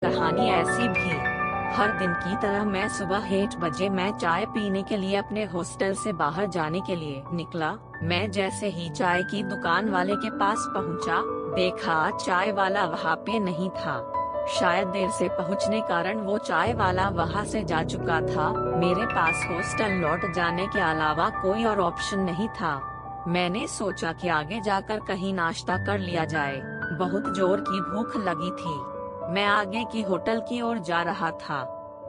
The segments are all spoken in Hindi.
कहानी ऐसी भी। हर दिन की तरह मैं सुबह 8 बजे मैं चाय पीने के लिए अपने हॉस्टल से बाहर जाने के लिए निकला। मैं जैसे ही चाय की दुकान वाले के पास पहुंचा, देखा चाय वाला वहाँ पे नहीं था। शायद देर से पहुंचने कारण वो चाय वाला वहाँ से जा चुका था। मेरे पास हॉस्टल लौट जाने के अलावा कोई और ऑप्शन नहीं था। मैंने सोचा कि आगे जाकर कहीं नाश्ता कर लिया जाए। बहुत जोर की भूख लगी थी। मैं आगे की होटल की ओर जा रहा था।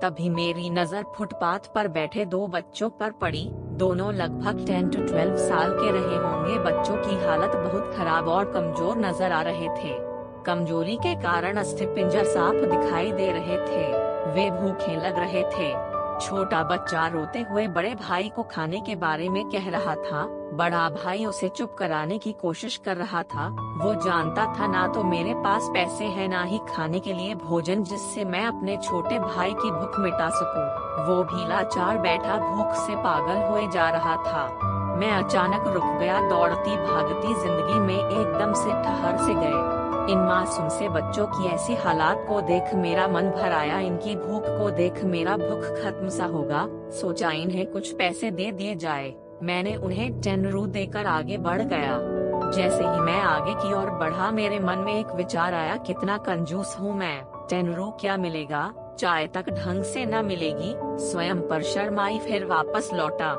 तभी मेरी नजर फुटपाथ पर बैठे दो बच्चों पर पड़ी। दोनों लगभग 10 to 12 साल के रहे होंगे। बच्चों की हालत बहुत खराब और कमजोर नजर आ रहे थे। कमजोरी के कारण अस्थिपिंजर साफ दिखाई दे रहे थे। वे भूखे लग रहे थे। छोटा बच्चा रोते हुए बड़े भाई को खाने के बारे में कह रहा था। बड़ा भाई उसे चुप कराने की कोशिश कर रहा था। वो जानता था ना तो मेरे पास पैसे हैं ना ही खाने के लिए भोजन जिससे मैं अपने छोटे भाई की भूख मिटा सकूं। वो भी लाचार बैठा भूख से पागल हुए जा रहा था। मैं अचानक रुक गया। दौड़ती भागती जिंदगी में एकदम से ठहर से गए। इन मासूम से बच्चों की ऐसी हालात को देख मेरा मन भर आया। इनकी भूख को देख मेरा भूख खत्म सा होगा। सोचा इन्हें कुछ पैसे दे दिए जाए। मैंने उन्हें 10 रू देकर आगे बढ़ गया। जैसे ही मैं आगे की ओर बढ़ा, मेरे मन में एक विचार आया, कितना कंजूस हूँ मैं। 10 रू क्या मिलेगा, चाय तक ढंग से न मिलेगी। स्वयं पर शर्माई, फिर वापस लौटा।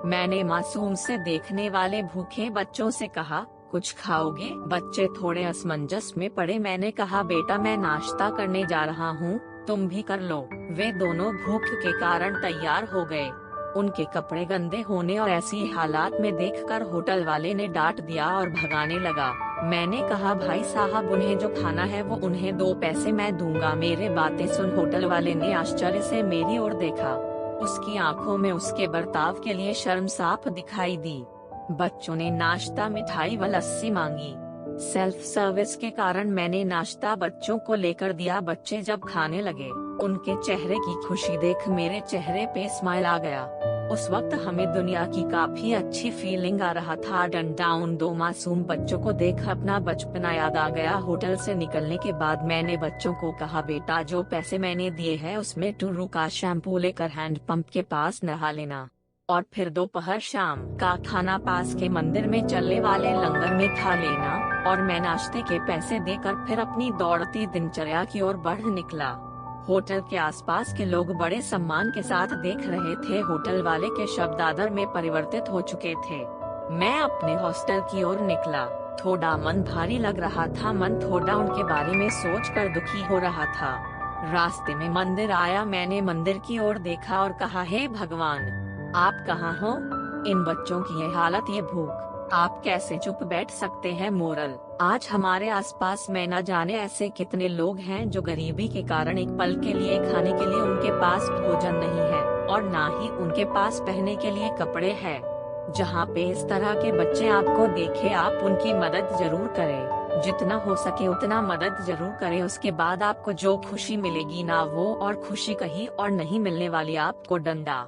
मैंने मासूम से देखने वाले भूखे बच्चों से कहा, कुछ खाओगे? बच्चे थोड़े असमंजस में पड़े। मैंने कहा, बेटा मैं नाश्ता करने जा रहा हूँ, तुम भी कर लो। वे दोनों भूख के कारण तैयार हो गए। उनके कपड़े गंदे होने और ऐसी हालात में देखकर होटल वाले ने डांट दिया और भगाने लगा। मैंने कहा, भाई साहब उन्हें जो खाना है वो उन्हें दो, पैसे मैं दूंगा। मेरे बातें सुन होटल वाले ने आश्चर्य से मेरी ओर देखा। उसकी आंखों में उसके बर्ताव के लिए शर्म साफ दिखाई दी। बच्चों ने नाश्ता, मिठाई व लस्सी मांगी। सेल्फ सर्विस के कारण मैंने नाश्ता बच्चों को लेकर दिया। बच्चे जब खाने लगे, उनके चेहरे की खुशी देख मेरे चेहरे पे स्माइल आ गया। उस वक्त हमें दुनिया की काफी अच्छी फीलिंग आ रहा था। डंडा उन दो मासूम बच्चों को देख अपना बचपना याद आ गया। होटल से निकलने के बाद मैंने बच्चों को कहा, बेटा जो पैसे मैंने दिए हैं उसमें 2 रू का शैम्पू लेकर हैंड पंप के पास नहा लेना, और फिर दोपहर शाम का खाना पास के मंदिर में चलने वाले लंगर में खा लेना। और मैं नाश्ते के पैसे देकर फिर अपनी दौड़ती दिनचर्या की ओर बढ़ निकला। होटल के आसपास के लोग बड़े सम्मान के साथ देख रहे थे। होटल वाले के शब्द आदर में परिवर्तित हो चुके थे। मैं अपने हॉस्टल की ओर निकला। थोड़ा मन भारी लग रहा था। मन थोड़ा उनके बारे में सोचकर दुखी हो रहा था। रास्ते में मंदिर आया। मैंने मंदिर की ओर देखा और कहा, हे भगवान, आप कहाँ हो? इन बच्चों की ये हालत, ये भूख, आप कैसे चुप बैठ सकते हैं? मोरल, आज हमारे आसपास में न जाने ऐसे कितने लोग हैं जो गरीबी के कारण एक पल के लिए खाने के लिए उनके पास भोजन नहीं है और ना ही उनके पास पहनने के लिए कपड़े हैं। जहाँ पे इस तरह के बच्चे आपको देखे, आप उनकी मदद जरूर करें। जितना हो सके उतना मदद जरूर करें। उसके बाद आपको जो खुशी मिलेगी ना वो और खुशी कहीं और नहीं मिलने वाली। आपको डंडा